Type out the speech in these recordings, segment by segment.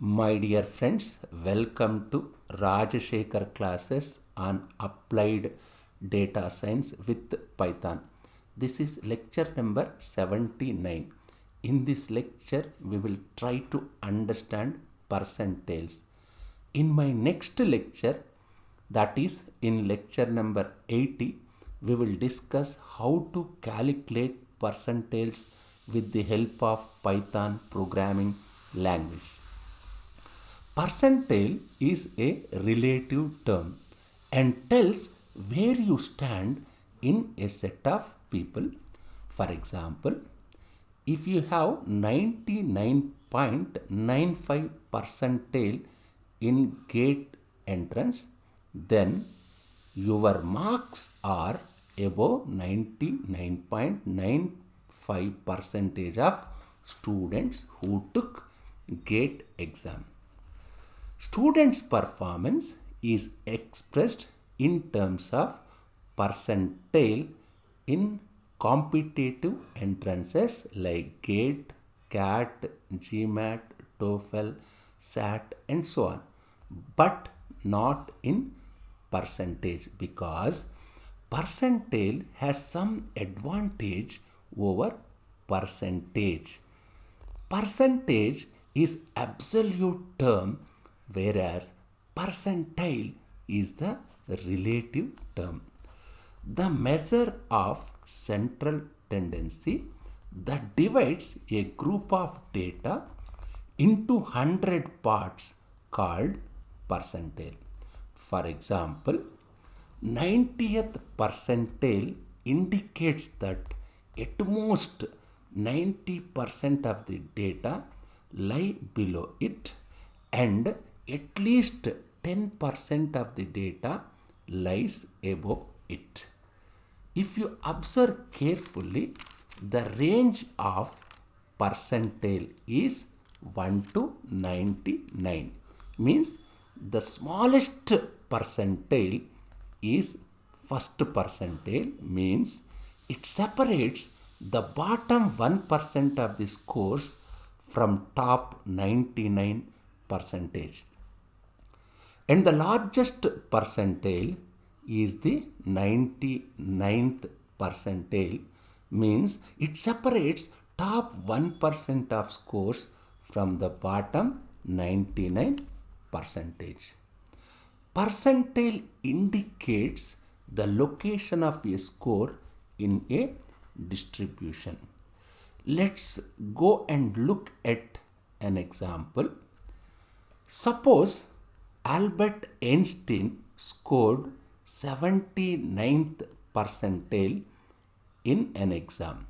My dear friends, welcome to Rajashekhar classes on applied data science with Python. This is lecture number 79. In this lecture, we will try to understand percentiles. In my next lecture, that is in lecture number 80, we will discuss how to calculate percentiles with the help of Python programming language. Percentile is a relative term and tells where you stand in a set of people. For example, if you have 99.95 percentile in gate entrance, then your marks are above 99.95 percentage of students who took gate exam. Students' performance is expressed in terms of percentile in competitive entrances like GATE, CAT, GMAT, TOEFL, SAT, and so on, but not in percentage because percentile has some advantage over percentage. Percentage is absolute term whereas percentile is the relative term. The measure of central tendency that divides a group of data into 100 parts called percentile. For example, 90th percentile indicates that at most 90% of the data lie below it and at least 10% of the data lies above it. If you observe carefully, the range of percentile is 1 to 99. Means the smallest percentile is first percentile, means it separates the bottom 1% of the scores from top 99 percentage. And the largest percentile is the 99th percentile, means it separates top 1% of scores from the bottom 99 percentage. Percentile indicates the location of a score in a distribution. Let's go and look at an example. Suppose Albert Einstein scored 79th percentile in an exam.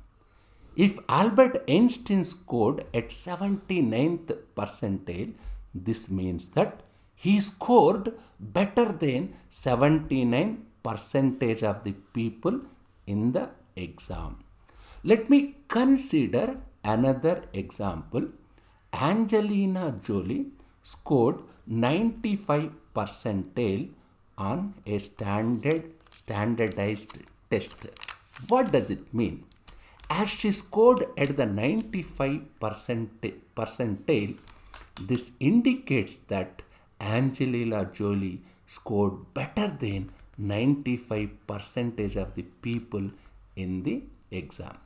If Albert Einstein scored at 79th percentile, this means that he scored better than 79 percentage of the people in the exam. Let me consider another example. Angelina Jolie scored 95 percentile on a standardized test. What does it mean? As she scored at the 95 percentile, this indicates that Angelina Jolie scored better than 95 percentage of the people in the exam.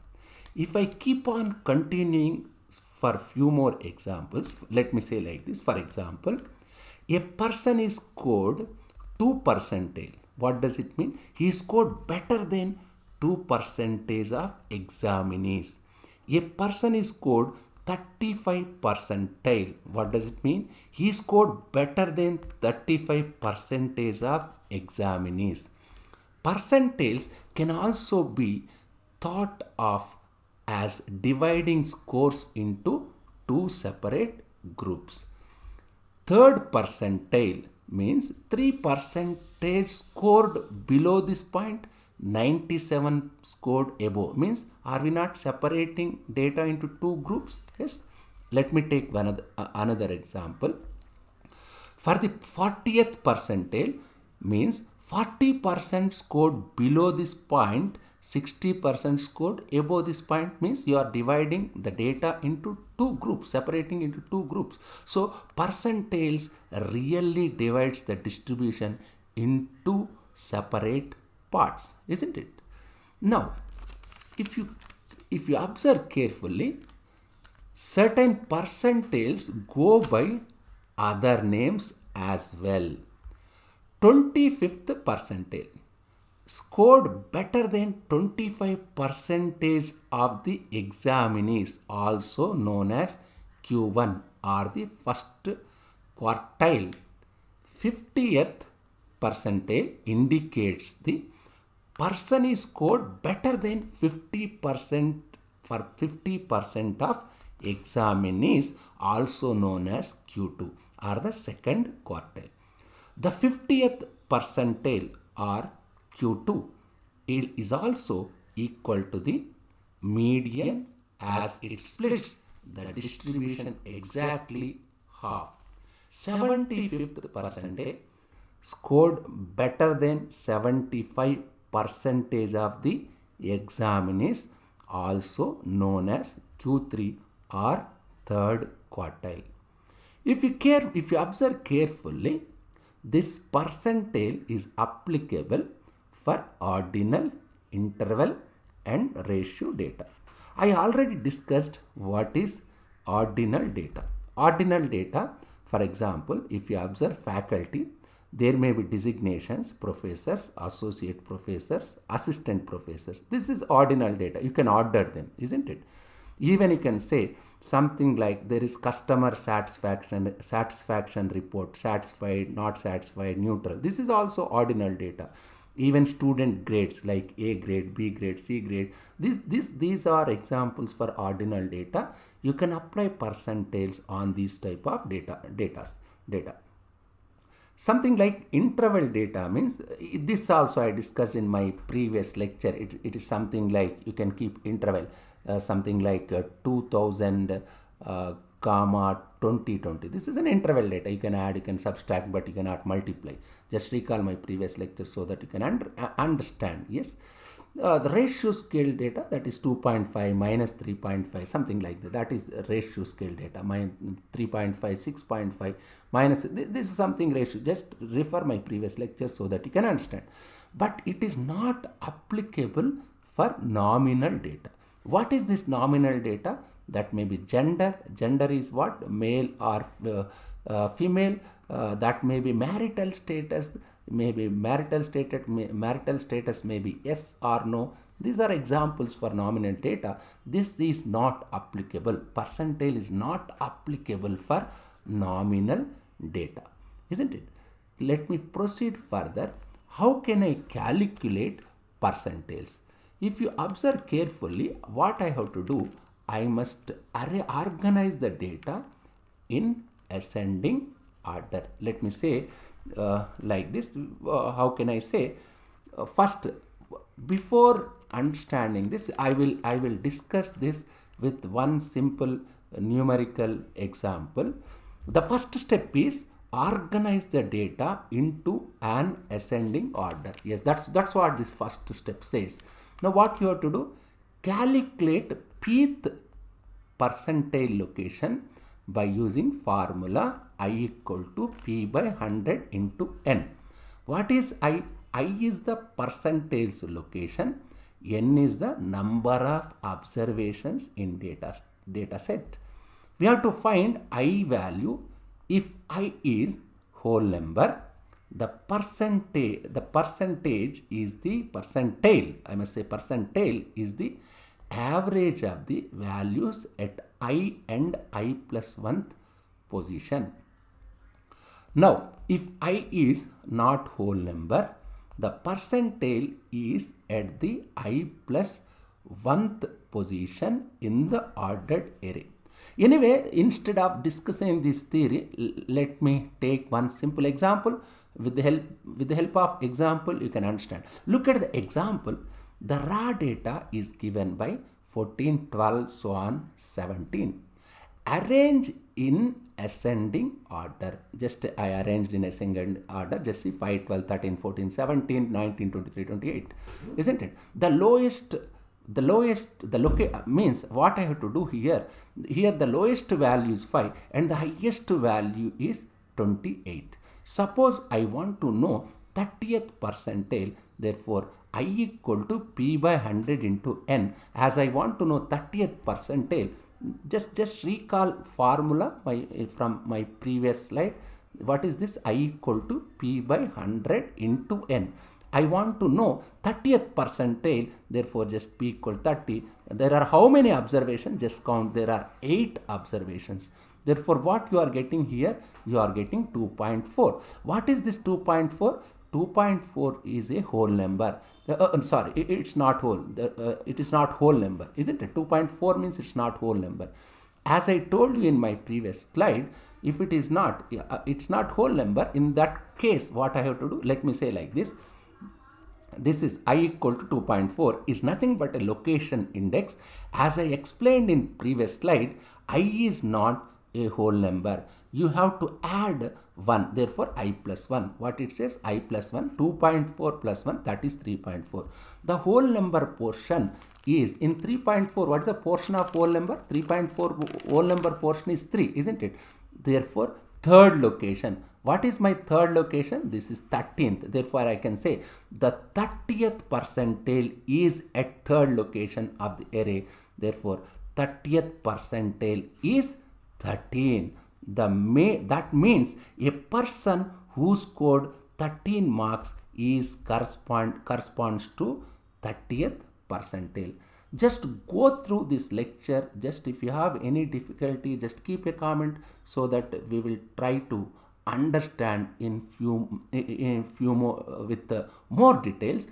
If I keep on continuing for few more examples, let me say like this. For example, a person is scored 2 percentile. What does it mean? He scored better than 2 percentage of examinees. A person is scored 35 percentile. What does it mean? He scored better than 35 percentage of examinees. Percentiles can also be thought of as dividing scores into two separate groups. Third percentile means 3 percentage scored below this point, 97 scored above. Means are we not separating data into two groups? Yes. Let me take another example. For the 40th percentile means 40% scored below this point, 60% scored above this point means you are dividing the data into two groups, separating into two groups. So percentiles really divides the distribution into separate parts, isn't it? Now, if you observe carefully, certain percentiles go by other names as well. 25th percentile scored better than 25 percentage of the examinees, also known as Q1 or the first quartile. 50th percentile indicates the person is scored better than 50% for 50% of examinees, also known as Q2 or the second quartile. The 50th percentile or Q2 is also equal to the median as it splits the distribution exactly half. 75th percentile scored better than 75 percentage of the examinees, also known as Q3 or third quartile. If you observe carefully, this percentile is applicable for ordinal, interval and ratio data. I already discussed what is ordinal data. Ordinal data, for example, if you observe faculty, there may be designations, professors, associate professors, assistant professors. This is ordinal data. You can order them, isn't it? Even you can say something like there is customer satisfaction report, satisfied, not satisfied, neutral. This is also ordinal data. Even student grades like A grade, B grade, C grade. These are examples for ordinal data. You can apply percentiles on these type of data. Something like interval data means, this also I discussed in my previous lecture. It is something like you can keep interval, something like 2000 comma 2020. This is an interval data. You can add, you can subtract, but you cannot multiply. Just recall my previous lecture so that you can understand. Yes. The ratio scale data, that is 2.5 minus 3.5, something like that. That is ratio scale data. 3.5, 6.5 minus, this is something ratio. Just refer my previous lecture so that you can understand. But it is not applicable for nominal data. What is this nominal data? That may be gender. Gender is what? Male or female. That may be marital status. Maybe marital status may be yes or no. These are examples for nominal data. This is not applicable. Percentile is not applicable for nominal data, isn't it? Let me proceed further. How can I calculate percentiles? If you observe carefully, what I have to do, I must organize the data in ascending order. Let me say like this. How can I say? First, before understanding this, I will discuss this with one simple numerical example. The first step is organize the data into an ascending order. Yes, that's what this first step says. Now what you have to do? Calculate pth percentile location by using formula I equal to P by 100 into N. What is I? I is the percentage location. N is the number of observations in data set. We have to find I value. If I is whole number, the percentage is the percentile. I must say percentile is the average of the values at I and I plus 1th position. Now, if I is not whole number, the percentile is at the I plus 1th position in the ordered array. Anyway, instead of discussing this theory, let me take one simple example. With the help of example, you can understand. Look at the example. The raw data is given by 14, 12, so on 17. Arrange in ascending order. Just I arranged in ascending order. Just see 5, 12, 13, 14, 17, 19, 23, 28. Isn't it? The lowest means what I have to do here. Here the lowest value is 5 and the highest value is 28. Suppose I want to know 30th percentile. Therefore, I equal to P by 100 into N. As I want to know 30th percentile, just recall formula from my previous slide. What is this? I equal to P by 100 into N. I want to know 30th percentile, therefore just P equal 30. There are how many observations? Just count. There are 8 observations. Therefore, what you are getting here? You are getting 2.4. What is this 2.4? 2.4 is a whole number. Sorry, it's not whole. It is not whole number, isn't it? 2.4 means it's not whole number. As I told you in my previous slide, if it is not, it's not whole number. In that case, what I have to do? Let me say like this. This is I equal to 2.4 is nothing but a location index. As I explained in previous slide, I is not a whole number. You have to add 1. Therefore, I plus 1. What it says? I plus 1. 2.4 plus 1, that is 3.4. The whole number portion is in 3.4. What is the portion of whole number? 3.4 whole number portion is 3, isn't it? Therefore, third location. What is my third location? This is 13th. Therefore, I can say the 30th percentile is at third location of the array. Therefore, 30th percentile is 13. That means a person who scored 13 marks is corresponds to 30th percentile. Just go through this lecture. Just if you have any difficulty, just keep a comment so that we will try to understand in few more with more details.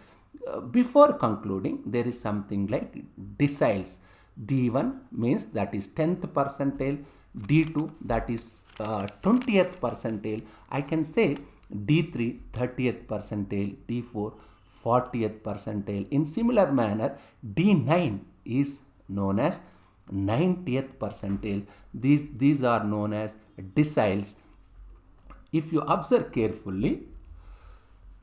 Before concluding, there is something like deciles. D1 means that is 10th percentile, D2 that is 20th percentile. I can say D3 30th percentile, D4 40th percentile. In similar manner, D9 is known as 90th percentile. These are known as deciles. If you observe carefully,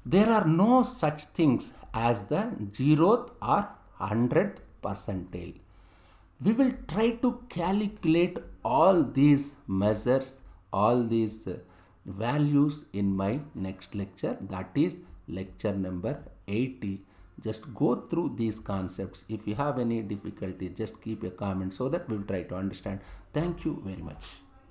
there are no such things as the 0th or 100th percentile. We will try to calculate all these measures, all these values in my next lecture, that is lecture number 80. Just go through these concepts. If you have any difficulty, just keep a comment so that we will try to understand. Thank you very much.